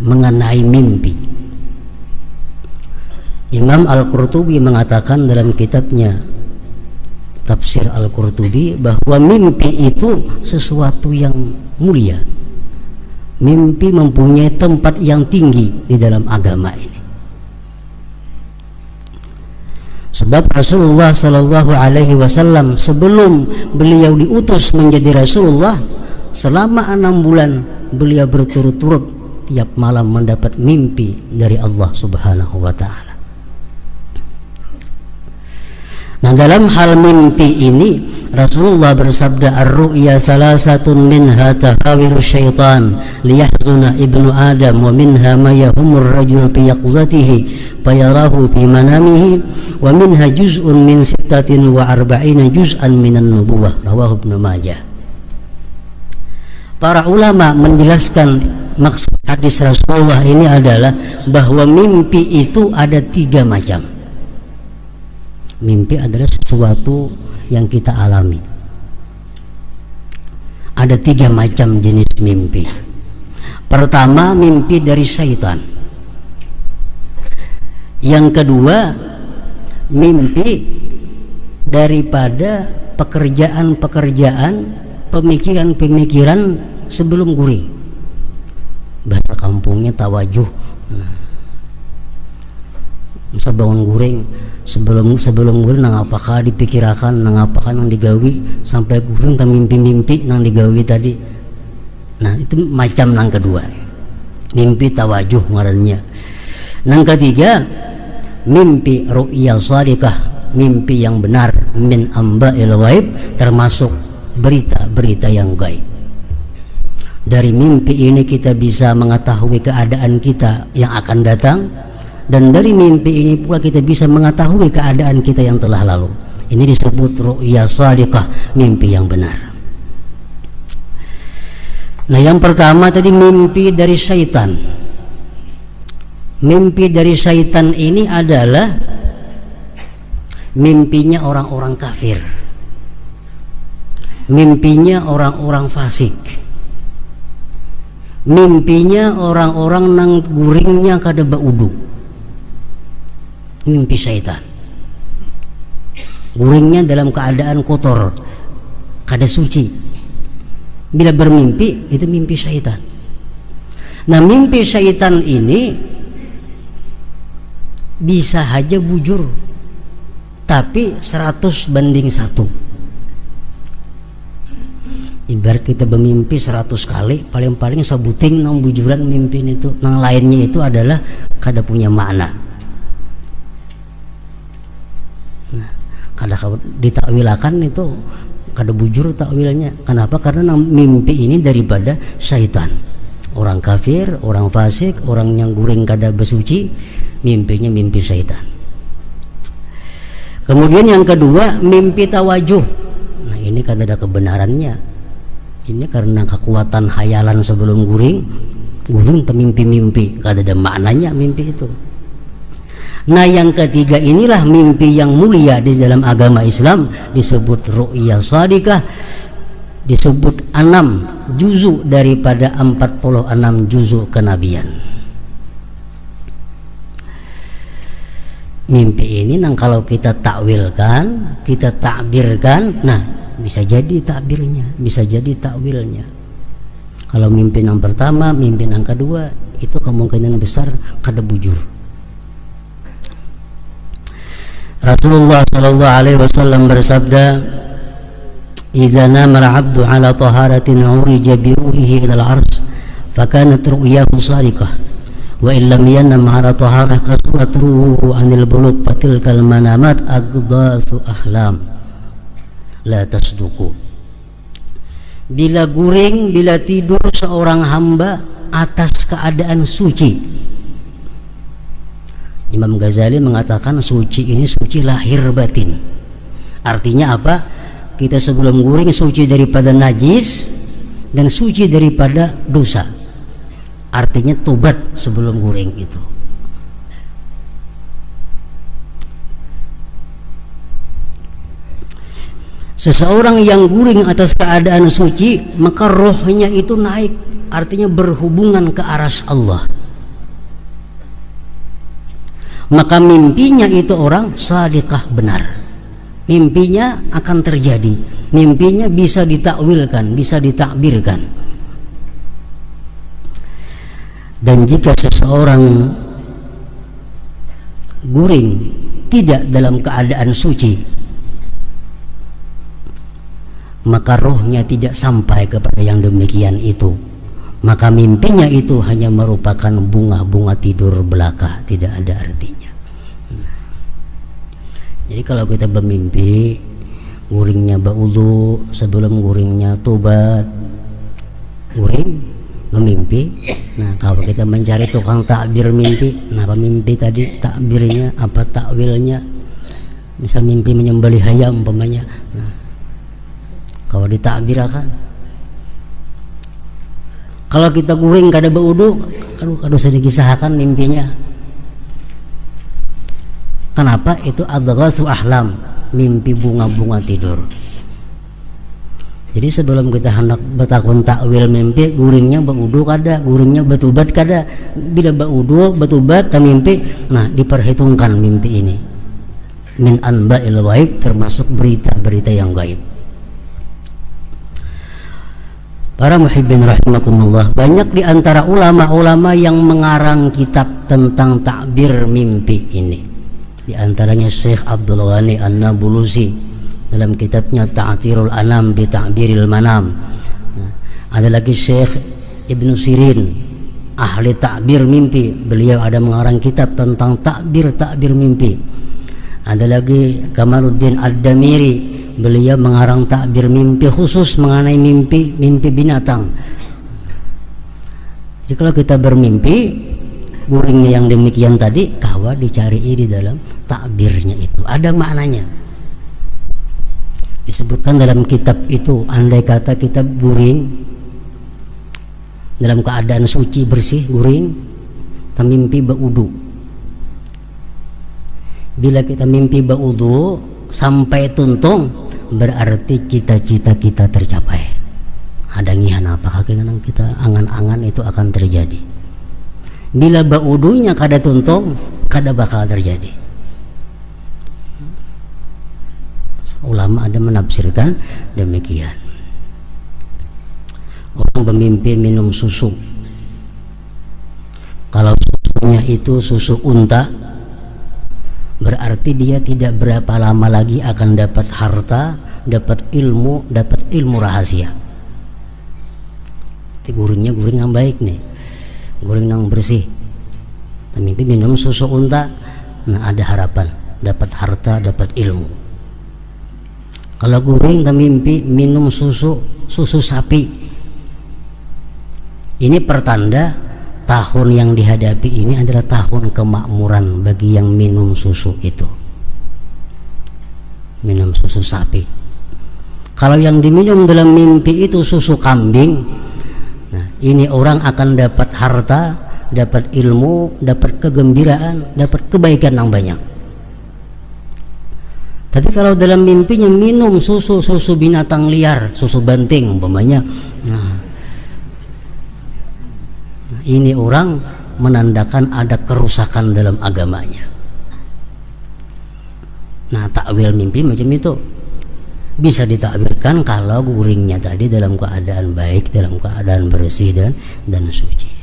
mengenai mimpi. Imam Al-Qurtubi mengatakan dalam kitabnya Tafsir Al-Qurtubi bahwa mimpi itu sesuatu yang mulia. Mimpi mempunyai tempat yang tinggi di dalam agama ini. Sebab Rasulullah Sallallahu Alaihi Wasallam sebelum beliau diutus menjadi Rasulullah, selama 6 bulan beliau berturut-turut tiap malam mendapat mimpi dari Allah Subhanahu Wa Taala. Nah, dalam hal mimpi ini Rasulullah bersabda, ar-ru'ya thalathatun minha tahawiru syaitan liyahzuna ibnu Adam wa minha ma yahumur rajul fi yaqzatihi fayarahu fi manamihi wa minha juz'un min 46 juz'an minan nubuwah, rawahu Ibnu Majah. Para ulama menjelaskan maksud hadis Rasulullah ini adalah bahwa mimpi itu ada 3 macam. Mimpi adalah sesuatu yang kita alami. Ada 3 macam jenis mimpi. Pertama, mimpi dari syaitan. Yang kedua, mimpi daripada pekerjaan-pekerjaan, pemikiran-pemikiran sebelum guring. Bahasa kampungnya tawajuh. Bisa bangun guring, sebelum guring nang apakah dipikirakan, nang apakah nang digawi sampai guring ta mimpi-mimpi nang digawi tadi. Nah, itu macam nang kedua, mimpi tawajuh ngarannya. Nang ketiga, mimpi ru'ya shadiqah, mimpi yang benar, min amba'il ghaib, termasuk berita-berita yang gaib. Dari mimpi ini kita bisa mengetahui keadaan kita yang akan datang, dan dari mimpi ini pula kita bisa mengetahui keadaan kita yang telah lalu. Ini disebut ru'ya shadiqah, mimpi yang benar. Nah, yang pertama tadi mimpi dari syaitan. Mimpi dari syaitan ini adalah mimpinya orang-orang kafir, mimpinya orang-orang fasik, mimpinya orang-orang nang guringnya kada baudu. Mimpi syaitan, guringnya dalam keadaan kotor, kada suci. Bila bermimpi, itu mimpi syaitan. Nah, mimpi syaitan ini bisa saja bujur, tapi 100:1. Ibarat kita bermimpi 100 kali, paling-paling sebuting nang bujuran mimpi itu, nang lainnya itu adalah kada punya makna. Nah, kada ditakwilakan itu kada bujur takwilnya. Kenapa? Karena mimpi ini daripada syaitan. Orang kafir, orang fasik, orang yang guring kada bersuci, mimpinya mimpi syaitan. Kemudian yang kedua, mimpi tawajuh. Nah, ini kada ada kebenarannya. Ini karena kekuatan hayalan sebelum guring mimpi-mimpi, kada ada maknanya mimpi itu. Nah, yang ketiga inilah mimpi yang mulia di dalam agama Islam, disebut ru'ya shadiqah, disebut 6 juzuk daripada 46 juzuk kenabian. Mimpi ini nang kalau kita takwilkan, kita takbirkan, nah bisa jadi takbirnya, bisa jadi takwilnya. Kalau mimpi yang pertama, mimpi yang kedua, itu kemungkinan besar kada bujur. Rasulullah sallallahu alaihi wasallam bersabda, "Idza nama al-'abdu 'ala taharatin 'urija bi ruhihi ila al-'arsy, fa kanat ru'yahu shadiqah, wa in lam yanam 'ala taharah kasurat ruhuhu 'anil bulugh, fatilkal manamat aghdhathu ahlam la tasduqu." Bila guring, bila tidur seorang hamba atas keadaan suci, Imam Ghazali mengatakan suci ini suci lahir batin. Artinya apa? Kita sebelum guring suci daripada najis dan suci daripada dosa. Artinya tobat sebelum guring itu. Seseorang yang guring atas keadaan suci, maka rohnya itu naik, artinya berhubungan ke aras Allah. maka mimpinya itu orang shadiqah, benar. Mimpinya akan terjadi, mimpinya bisa ditakwilkan, bisa ditakbirkan. Dan jika seseorang guring tidak dalam keadaan suci, maka rohnya tidak sampai kepada yang demikian itu, maka mimpinya itu hanya merupakan bunga-bunga tidur belaka, tidak ada artinya. Jadi kalau kita bermimpi guringnya ba'udhu, sebelum guringnya tobat, guring memimpi. Nah, kalau kita mencari tukang takbir mimpi, apa mimpi tadi, takbirnya apa, takwilnya, misal mimpi menyembelih ayam umpamanya, nah, kalau ditakbirakan. Kalau kita guring kada ba'udhu, aduh saya dikisahkan mimpinya. Kenapa? Itu adghasu ahlam, mimpi bunga-bunga tidur. Jadi sebelum kita hendak bertakun takwil mimpi, guringnya ba'udhu kada, guringnya batubat kada. Bila ba'udhu, batubat, mimpi, nah diperhitungkan mimpi ini min anba'il ghaib, termasuk berita-berita yang gaib. Para muhibbin rahimakumullah, banyak di antara ulama-ulama yang mengarang kitab tentang takbir mimpi ini. Di antaranya Syekh Abdul Ghani An-Nabulusi dalam kitabnya Ta'thirul Anam bi Ta'biril Manam. Ada lagi Syekh Ibnu Sirin, ahli takbir mimpi, beliau ada mengarang kitab tentang takbir mimpi. Ada lagi Kamaluddin Ad-Damiri, beliau mengarang takbir mimpi khusus mengenai mimpi binatang. Jadi kalau kita bermimpi guringnya yang demikian tadi, kawa dicari di dalam takbirnya itu ada maknanya. Disebutkan dalam kitab itu, andai kata kita guring dalam keadaan suci bersih, guring, kita mimpi ba'udhu. Bila kita mimpi ba'udhu sampai tuntung, berarti cita-cita kita tercapai. Ada ngihan apa yang kita angan-angan itu akan terjadi. Bila ba'udhunya kada tuntung, kada bakal terjadi. Ulama ada menafsirkan demikian. Orang bermimpi minum susu, kalau susunya itu susu unta, berarti dia tidak berapa lama lagi akan dapat harta, dapat ilmu rahasia. Tapi guringnya guring yang baik nih, guring yang bersih. Mimpi minum susu unta, nah ada harapan dapat harta, dapat ilmu. Kalau guring mimpi minum susu sapi, ini pertanda tahun yang dihadapi ini adalah tahun kemakmuran bagi yang minum susu itu, minum susu sapi. Kalau yang diminum dalam mimpi itu susu kambing, nah ini orang akan dapat harta, dapat ilmu, dapat kegembiraan, dapat kebaikan yang banyak. Tapi kalau dalam mimpinya minum susu binatang liar, susu banting umpamanya, nah ini orang menandakan ada kerusakan dalam agamanya. Nah, takwil mimpi macam itu bisa ditakwilkan kalau guringnya tadi dalam keadaan baik, dalam keadaan bersih dan suci.